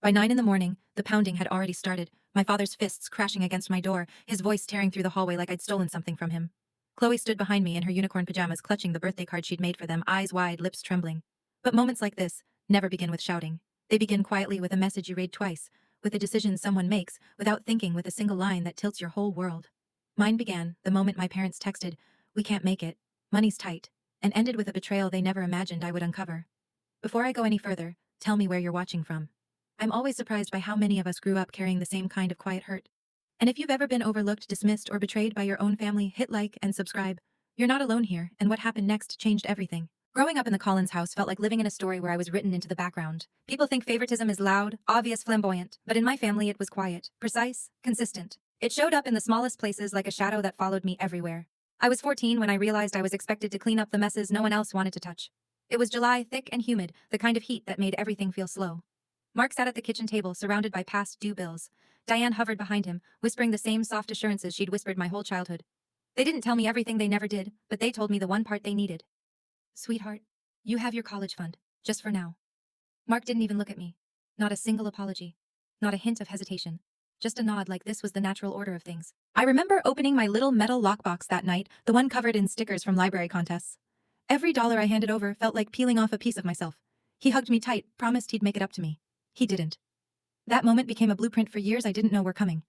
By 9 in the morning, the pounding had already started, my father's fists crashing against my door, his voice tearing through the hallway like I'd stolen something from him. Chloe stood behind me in her unicorn pajamas, clutching the birthday card she'd made for them, eyes wide, lips trembling. But moments like this never begin with shouting. They begin quietly with a message you read twice, with a decision someone makes, without thinking, with a single line that tilts your whole world. Mine began the moment my parents texted, "We can't make it. Money's tight," and ended with a betrayal they never imagined I would uncover. Before I go any further, tell me where you're watching from. I'm always surprised by how many of us grew up carrying the same kind of quiet hurt. And if you've ever been overlooked, dismissed, or betrayed by your own family, hit like and subscribe. You're not alone here, and what happened next changed everything. Growing up in the Collins house felt like living in a story where I was written into the background. People think favoritism is loud, obvious, flamboyant, but in my family it was quiet, precise, consistent. It showed up in the smallest places like a shadow that followed me everywhere. I was 14 when I realized I was expected to clean up the messes no one else wanted to touch. It was July, thick and humid, the kind of heat that made everything feel slow. Mark sat at the kitchen table, surrounded by past due bills. Diane hovered behind him, whispering the same soft assurances she'd whispered my whole childhood. They didn't tell me everything they never did, but they told me the one part they needed. "Sweetheart, you have your college fund, just for now." Mark didn't even look at me. Not a single apology. Not a hint of hesitation. Just a nod, like this was the natural order of things. I remember opening my little metal lockbox that night, the one covered in stickers from library contests. Every dollar I handed over felt like peeling off a piece of myself. He hugged me tight, promised he'd make it up to me. He didn't. That moment became a blueprint for years I didn't know were coming.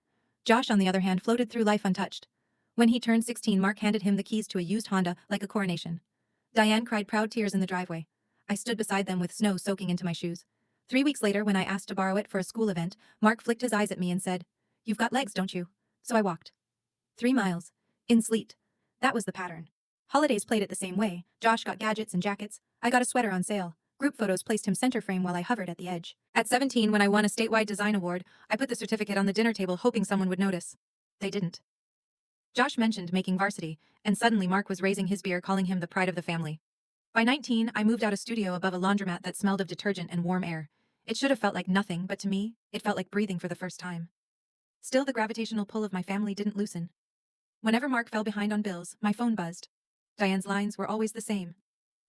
Josh, on the other hand, floated through life untouched. When he turned 16, Mark handed him the keys to a used Honda like a coronation. Diane cried proud tears in the driveway. I stood beside them with snow soaking into my shoes. 3 weeks later, when I asked to borrow it for a school event, Mark flicked his eyes at me and said, "You've got legs, don't you?" So I walked. 3 miles. In sleet. That was the pattern. Holidays played it the same way. Josh got gadgets and jackets. I got a sweater on sale. Group photos placed him center frame while I hovered at the edge. At 17, when I won a statewide design award, I put the certificate on the dinner table hoping someone would notice. They didn't. Josh mentioned making varsity, and suddenly Mark was raising his beer, calling him the pride of the family. By 19, I moved out a studio above a laundromat that smelled of detergent and warm air. It should have felt like nothing, but to me, it felt like breathing for the first time. Still, the gravitational pull of my family didn't loosen. Whenever Mark fell behind on bills, my phone buzzed. Diane's lines were always the same.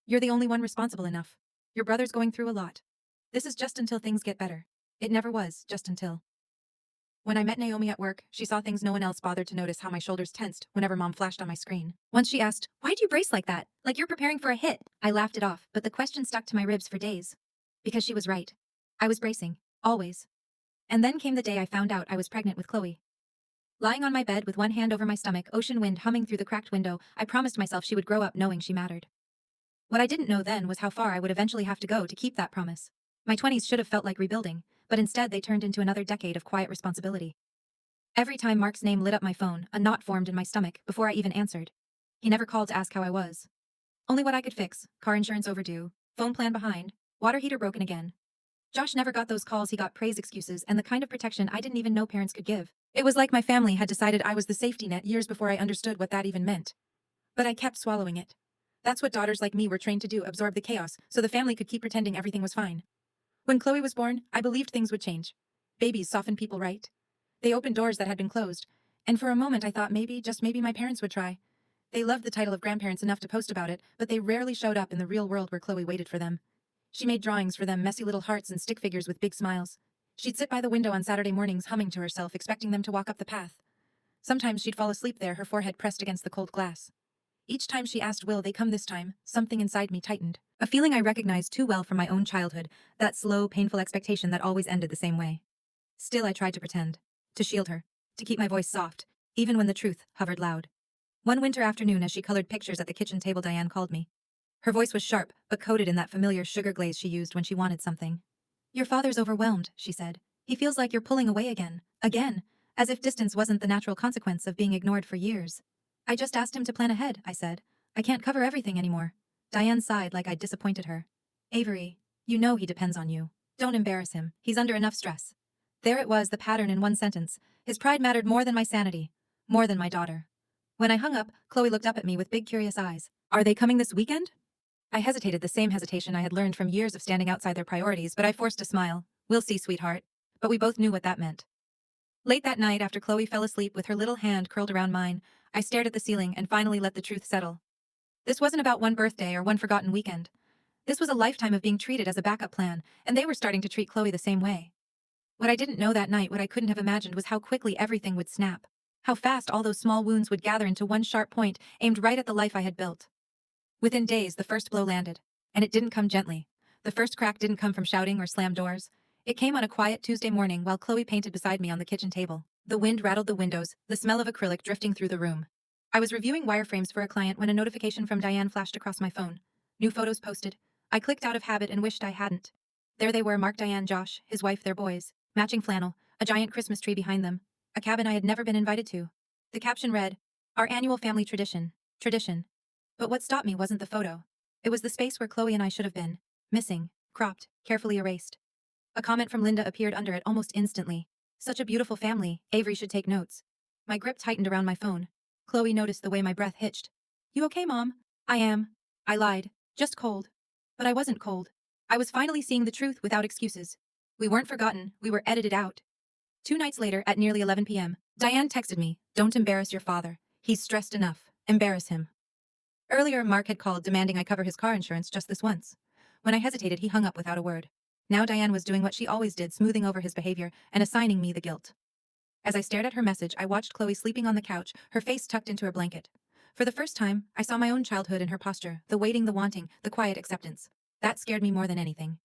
"You're the only one responsible enough. Your brother's going through a lot. This is just until things get better." It never was just until. When I met Naomi at work, she saw things no one else bothered to notice: how my shoulders tensed whenever Mom flashed on my screen. Once she asked, "Why'd you brace like that? Like you're preparing for a hit?" I laughed it off, but the question stuck to my ribs for days. Because she was right. I was bracing. Always. And then came the day I found out I was pregnant with Chloe. Lying on my bed with one hand over my stomach, ocean wind humming through the cracked window, I promised myself she would grow up knowing she mattered. What I didn't know then was how far I would eventually have to go to keep that promise. My 20s should have felt like rebuilding, but instead they turned into another decade of quiet responsibility. Every time Mark's name lit up my phone, a knot formed in my stomach before I even answered. He never called to ask how I was. Only what I could fix: car insurance overdue, phone plan behind, water heater broken again. Josh never got those calls. He got praise, excuses, and the kind of protection I didn't even know parents could give. It was like my family had decided I was the safety net years before I understood what that even meant. But I kept swallowing it. That's what daughters like me were trained to do: absorb the chaos, so the family could keep pretending everything was fine. When Chloe was born, I believed things would change. Babies soften people, right? They opened doors that had been closed. And for a moment I thought maybe, just maybe, my parents would try. They loved the title of grandparents enough to post about it, but they rarely showed up in the real world where Chloe waited for them. She made drawings for them, messy little hearts and stick figures with big smiles. She'd sit by the window on Saturday mornings humming to herself, expecting them to walk up the path. Sometimes she'd fall asleep there, her forehead pressed against the cold glass. Each time she asked, "Will they come this time?" something inside me tightened. A feeling I recognized too well from my own childhood, that slow, painful expectation that always ended the same way. Still, I tried to pretend. To shield her. To keep my voice soft, even when the truth hovered loud. One winter afternoon, as she colored pictures at the kitchen table, Diane called me. Her voice was sharp, but coated in that familiar sugar glaze she used when she wanted something. "Your father's overwhelmed," she said. "He feels like you're pulling away again. Again. As if distance wasn't the natural consequence of being ignored for years." "I just asked him to plan ahead," I said. "I can't cover everything anymore." Diane sighed like I'd disappointed her. "Avery, you know he depends on you. Don't embarrass him. He's under enough stress." There it was, the pattern in one sentence. His pride mattered more than my sanity. More than my daughter. When I hung up, Chloe looked up at me with big, curious eyes. "Are they coming this weekend?" I hesitated, the same hesitation I had learned from years of standing outside their priorities, but I forced a smile. "We'll see, sweetheart." But we both knew what that meant. Late that night, after Chloe fell asleep with her little hand curled around mine, I stared at the ceiling and finally let the truth settle. This wasn't about one birthday or one forgotten weekend. This was a lifetime of being treated as a backup plan, and they were starting to treat Chloe the same way. What I didn't know that night, what I couldn't have imagined, was how quickly everything would snap. How fast all those small wounds would gather into one sharp point, aimed right at the life I had built. Within days, the first blow landed. And it didn't come gently. The first crack didn't come from shouting or slammed doors. It came on a quiet Tuesday morning while Chloe painted beside me on the kitchen table. The wind rattled the windows, the smell of acrylic drifting through the room. I was reviewing wireframes for a client when a notification from Diane flashed across my phone. New photos posted. I clicked out of habit and wished I hadn't. There they were, Mark, Diane, Josh, his wife, their boys. Matching flannel, a giant Christmas tree behind them. A cabin I had never been invited to. The caption read, "Our annual family tradition. Tradition." But what stopped me wasn't the photo. It was the space where Chloe and I should have been. Missing, cropped, carefully erased. A comment from Linda appeared under it almost instantly. "Such a beautiful family, Avery should take notes." My grip tightened around my phone. Chloe noticed the way my breath hitched. "You okay, Mom?" "I am." I lied. "Just cold." But I wasn't cold. I was finally seeing the truth without excuses. We weren't forgotten, we were edited out. 2 nights later, at nearly 11 p.m., Diane texted me, "Don't embarrass your father. He's stressed enough. Embarrass him." Earlier, Mark had called demanding I cover his car insurance just this once. When I hesitated, he hung up without a word. Now Diane was doing what she always did, smoothing over his behavior and assigning me the guilt. As I stared at her message, I watched Chloe sleeping on the couch, her face tucked into her blanket. For the first time, I saw my own childhood in her posture, the waiting, the wanting, the quiet acceptance. That scared me more than anything.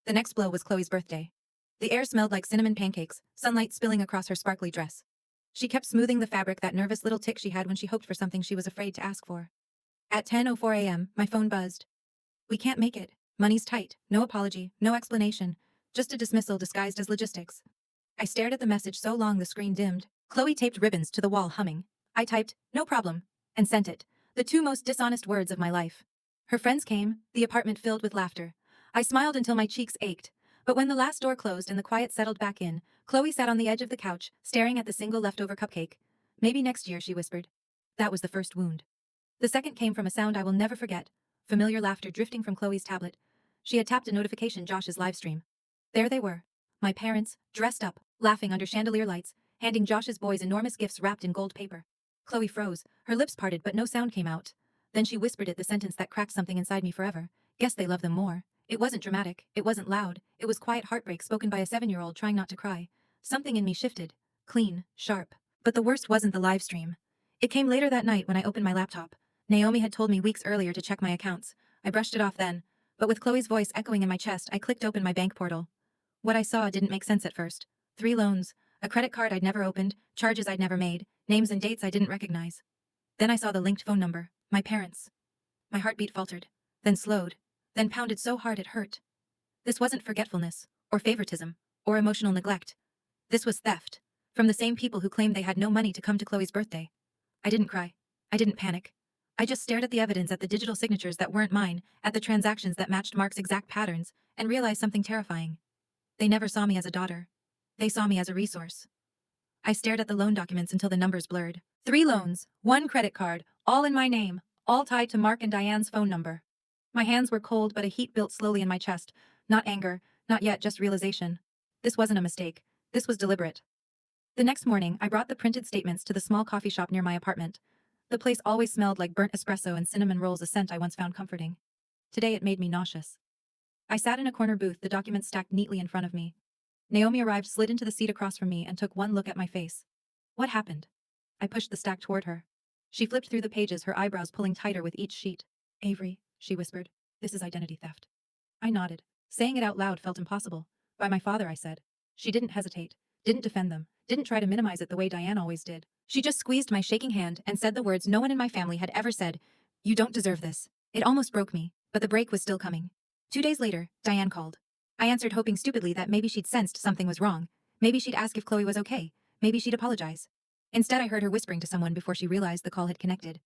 The next blow was Chloe's birthday. The air smelled like cinnamon pancakes, sunlight spilling across her sparkly dress. She kept smoothing the fabric, that nervous little tick she had when she hoped for something she was afraid to ask for. At 10:04 a.m., my phone buzzed. "We can't make it. Money's tight. No apology, no explanation. Just a dismissal disguised as logistics." I stared at the message so long the screen dimmed. Chloe taped ribbons to the wall, humming. I typed, "No problem," and sent it. The two most dishonest words of my life. Her friends came, the apartment filled with laughter. I smiled until my cheeks ached. But when the last door closed and the quiet settled back in, Chloe sat on the edge of the couch, staring at the single leftover cupcake. "Maybe next year," she whispered. That was the first wound. The second came from a sound I will never forget. Familiar laughter drifting from Chloe's tablet. She had tapped a notification, Josh's livestream. There they were. My parents, dressed up, laughing under chandelier lights, handing Josh's boys enormous gifts wrapped in gold paper. Chloe froze, her lips parted but no sound came out. Then she whispered it, the sentence that cracked something inside me forever. "Guess they love them more." It wasn't dramatic, it wasn't loud, it was quiet heartbreak spoken by a 7-year-old trying not to cry. Something in me shifted. Clean, sharp. But the worst wasn't the live stream. It came later that night when I opened my laptop. Naomi had told me weeks earlier to check my accounts. I brushed it off then. But with Chloe's voice echoing in my chest, I clicked open my bank portal. What I saw didn't make sense at first. 3 loans, a credit card I'd never opened, charges I'd never made, names and dates I didn't recognize. Then I saw the linked phone number, my parents'. My heartbeat faltered, then slowed, then pounded so hard it hurt. This wasn't forgetfulness, or favoritism, or emotional neglect. This was theft, from the same people who claimed they had no money to come to Chloe's birthday. I didn't cry. I didn't panic. I just stared at the evidence, at the digital signatures that weren't mine, at the transactions that matched Mark's exact patterns, and realized something terrifying. They never saw me as a daughter. They saw me as a resource. I stared at the loan documents until the numbers blurred. 3 loans, 1 credit card, all in my name, all tied to Mark and Diane's phone number. My hands were cold, but a heat built slowly in my chest. Not anger, not yet, just realization. This wasn't a mistake. This was deliberate. The next morning, I brought the printed statements to the small coffee shop near my apartment. The place always smelled like burnt espresso and cinnamon rolls, a scent I once found comforting. Today it made me nauseous. I sat in a corner booth, the documents stacked neatly in front of me. Naomi arrived, slid into the seat across from me, and took one look at my face. "What happened?" I pushed the stack toward her. She flipped through the pages, her eyebrows pulling tighter with each sheet. "Avery," she whispered, "this is identity theft." I nodded. Saying it out loud felt impossible. "By my father," I said. She didn't hesitate, didn't defend them, didn't try to minimize it the way Diane always did. She just squeezed my shaking hand and said the words no one in my family had ever said. "You don't deserve this." It almost broke me, but the break was still coming. 2 days later, Diane called. I answered, hoping stupidly that maybe she'd sensed something was wrong. Maybe she'd ask if Chloe was okay. Maybe she'd apologize. Instead, I heard her whispering to someone before she realized the call had connected.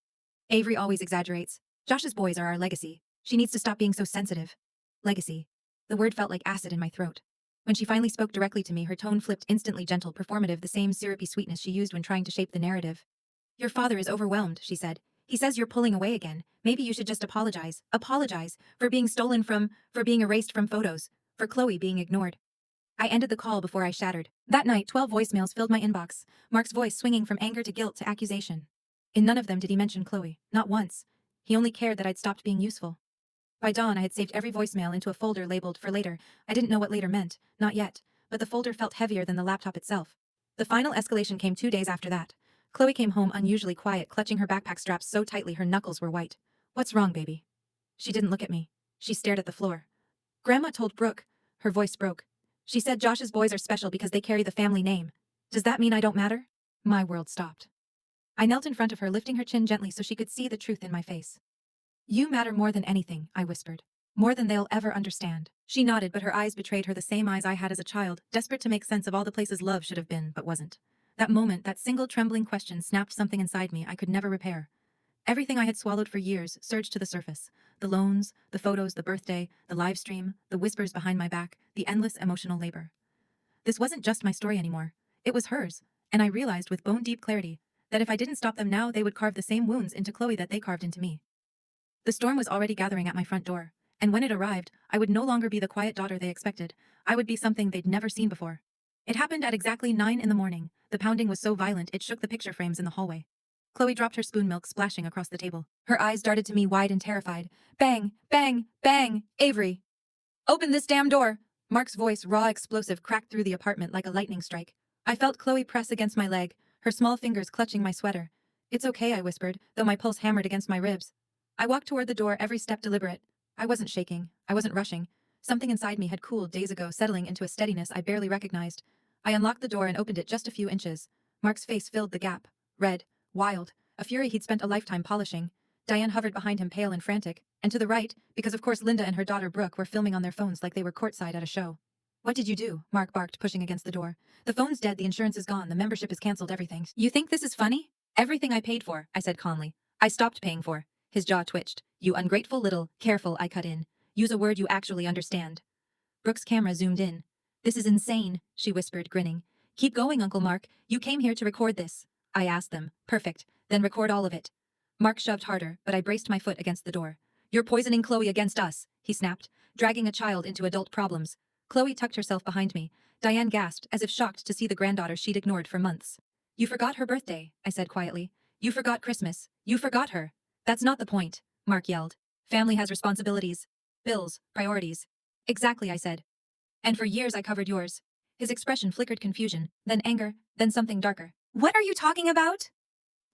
"Avery always exaggerates. Josh's boys are our legacy. She needs to stop being so sensitive." Legacy. The word felt like acid in my throat. When she finally spoke directly to me, her tone flipped, instantly gentle, performative, the same syrupy sweetness she used when trying to shape the narrative. "Your father is overwhelmed," she said. "He says you're pulling away again. Maybe you should just apologize. Apologize for being stolen from, for being erased from photos, for Chloe being ignored." I ended the call before I shattered. That night, 12 voicemails filled my inbox, Mark's voice swinging from anger to guilt to accusation. In none of them did he mention Chloe, not once. He only cared that I'd stopped being useful. By dawn, I had saved every voicemail into a folder labeled "for later." I didn't know what later meant, not yet, but the folder felt heavier than the laptop itself. The final escalation came 2 days after that. Chloe came home unusually quiet, clutching her backpack straps so tightly her knuckles were white. "What's wrong, baby?" She didn't look at me. She stared at the floor. "Grandma told Brooke." Her voice broke. "She said Josh's boys are special because they carry the family name. Does that mean I don't matter?" My world stopped. I knelt in front of her, lifting her chin gently so she could see the truth in my face. "You matter more than anything," I whispered. "More than they'll ever understand." She nodded, but her eyes betrayed her the same eyes I had as a child, desperate to make sense of all the places love should have been, but wasn't. That moment, that single trembling question snapped something inside me I could never repair. Everything I had swallowed for years surged to the surface. The loans, the photos, the birthday, the live stream, the whispers behind my back, the endless emotional labor. This wasn't just my story anymore. It was hers, and I realized with bone-deep clarity that if I didn't stop them now, they would carve the same wounds into Chloe that they carved into me. The storm was already gathering at my front door, and when it arrived, I would no longer be the quiet daughter they expected. I would be something they'd never seen before. It happened at exactly 9 in the morning. The pounding was so violent it shook the picture frames in the hallway. Chloe dropped her spoon milk, splashing across the table. Her eyes darted to me wide and terrified. "Bang! Bang! Bang! Avery! Open this damn door!" Mark's voice, raw, explosive, cracked through the apartment like a lightning strike. I felt Chloe press against my leg, her small fingers clutching my sweater. "It's okay," I whispered, though my pulse hammered against my ribs. I walked toward the door, every step deliberate. I wasn't shaking. I wasn't rushing. Something inside me had cooled days ago, settling into a steadiness I barely recognized. I unlocked the door and opened it just a few inches. Mark's face filled the gap. Red. Wild. A fury he'd spent a lifetime polishing. Diane hovered behind him, pale and frantic. And to the right, because of course Linda and her daughter Brooke were filming on their phones like they were courtside at a show. "What did you do?" Mark barked, pushing against the door. "The phone's dead, the insurance is gone, the membership is cancelled, everything." "You think this is funny?" "Everything I paid for," I said calmly. "I stopped paying for." His jaw twitched. "You ungrateful little..." "Careful," I cut in. "Use a word you actually understand." Brooke's camera zoomed in. "This is insane," she whispered, grinning. "Keep going, Uncle Mark. You came here to record this." I asked them. "Perfect. Then record all of it." Mark shoved harder, but I braced my foot against the door. "You're poisoning Chloe against us," he snapped, dragging a child into adult problems. Chloe tucked herself behind me. Diane gasped, as if shocked to see the granddaughter she'd ignored for months. "You forgot her birthday," I said quietly. "You forgot Christmas. You forgot her." "That's not the point," Mark yelled. "Family has responsibilities. Bills, priorities." "Exactly," I said. "And for years I covered yours." His expression flickered confusion, then anger, then something darker. "What are you talking about?"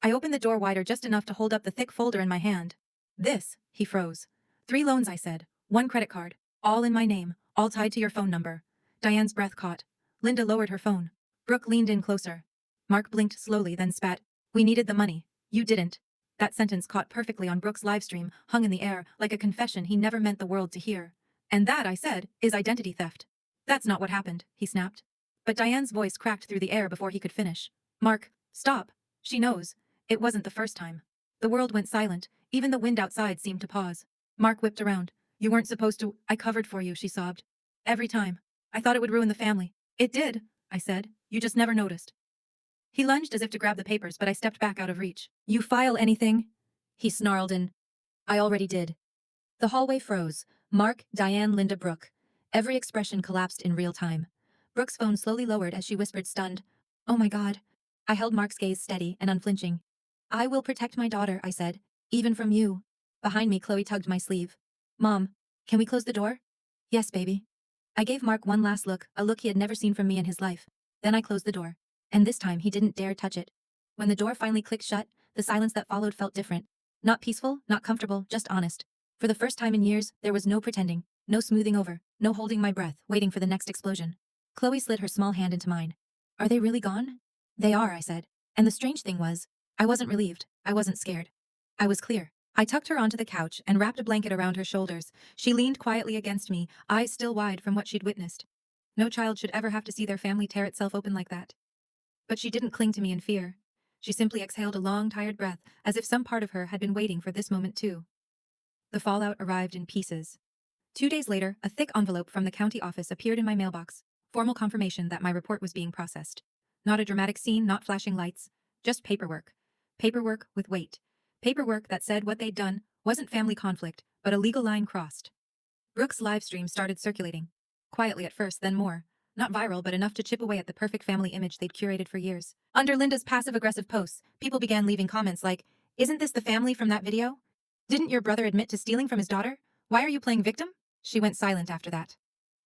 I opened the door wider, just enough to hold up the thick folder in my hand. "This," he froze. "3 loans," I said. "1 credit card. All in my name, all tied to your phone number." Diane's breath caught. Linda lowered her phone. Brooke leaned in closer. Mark blinked slowly, then spat. "We needed the money. You didn't." That sentence caught perfectly on Brooke's livestream, hung in the air, like a confession he never meant the world to hear. "And that," I said, "is identity theft." "That's not what happened," he snapped. But Diane's voice cracked through the air before he could finish. "Mark, stop. She knows. It wasn't the first time." The world went silent. Even the wind outside seemed to pause. Mark whipped around. "You weren't supposed to..." "I covered for you," she sobbed. "Every time. I thought it would ruin the family." "It did," I said. "You just never noticed." He lunged as if to grab the papers, but I stepped back out of reach. "You file anything?" He snarled in. "I already did." The hallway froze. Mark, Diane, Linda, Brooke. Every expression collapsed in real time. Brooke's phone slowly lowered as she whispered, stunned, "Oh my God." I held Mark's gaze steady and unflinching. "I will protect my daughter," I said. "Even from you." Behind me, Chloe tugged my sleeve. "Mom, can we close the door?" "Yes, baby." I gave Mark one last look, a look he had never seen from me in his life. Then I closed the door. And this time he didn't dare touch it. When the door finally clicked shut, the silence that followed felt different. Not peaceful, not comfortable, just honest. For the first time in years, there was no pretending, no smoothing over, no holding my breath, waiting for the next explosion. Chloe slid her small hand into mine. "Are they really gone?" "They are," I said. And the strange thing was, I wasn't relieved. I wasn't scared. I was clear. I tucked her onto the couch and wrapped a blanket around her shoulders. She leaned quietly against me, eyes still wide from what she'd witnessed. No child should ever have to see their family tear itself open like that. But she didn't cling to me in fear. She simply exhaled a long, tired breath, as if some part of her had been waiting for this moment too. The fallout arrived in pieces. 2 days later, a thick envelope from the county office appeared in my mailbox. Formal confirmation that my report was being processed. Not a dramatic scene, not flashing lights. Just paperwork. Paperwork with weight. Paperwork that said what they'd done wasn't family conflict, but a legal line crossed. Brooke's live stream started circulating. Quietly at first, then more. Not viral, but enough to chip away at the perfect family image they'd curated for years. Under Linda's passive-aggressive posts, people began leaving comments like, "Isn't this the family from that video? Didn't your brother admit to stealing from his daughter? Why are you playing victim?" She went silent after that.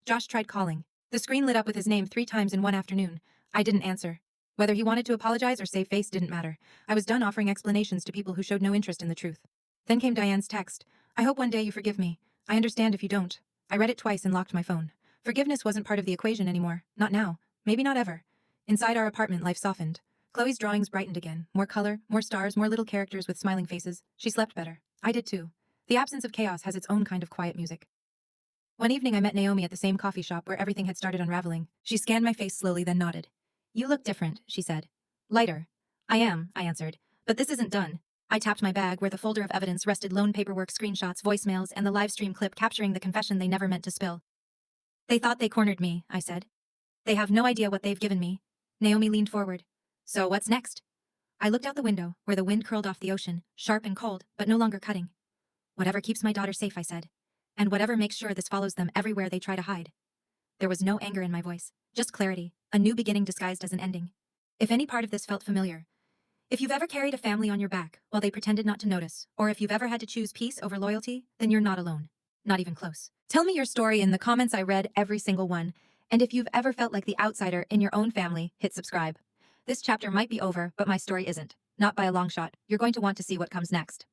Josh tried calling. The screen lit up with his name 3 times in one afternoon. I didn't answer. Whether he wanted to apologize or save face didn't matter. I was done offering explanations to people who showed no interest in the truth. Then came Diane's text. I hope one day you forgive me. I understand if you don't. I read it twice and locked my phone. Forgiveness wasn't part of the equation anymore. Not now. Maybe not ever. Inside our apartment, life softened. Chloe's drawings brightened again. More color, more stars, more little characters with smiling faces. She slept better. I did too. The absence of chaos has its own kind of quiet music. One evening I met Naomi at the same coffee shop where everything had started unraveling. She scanned my face slowly, then nodded. You look different, she said. Lighter. I am, I answered. But this isn't done. I tapped my bag where the folder of evidence rested: loan paperwork, screenshots, voicemails, and the live stream clip capturing the confession they never meant to spill. They thought they cornered me, I said. They have no idea what they've given me. Naomi leaned forward. So what's next? I looked out the window, where the wind curled off the ocean, sharp and cold, but no longer cutting. Whatever keeps my daughter safe, I said. And whatever makes sure this follows them everywhere they try to hide. There was no anger in my voice, just clarity, a new beginning disguised as an ending. If any part of this felt familiar, if you've ever carried a family on your back while they pretended not to notice, or if you've ever had to choose peace over loyalty, then you're not alone. Not even close. Tell me your story in the comments. I read every single one. And if you've ever felt like the outsider in your own family, hit subscribe. This chapter might be over, but my story isn't. Not by a long shot. You're going to want to see what comes next.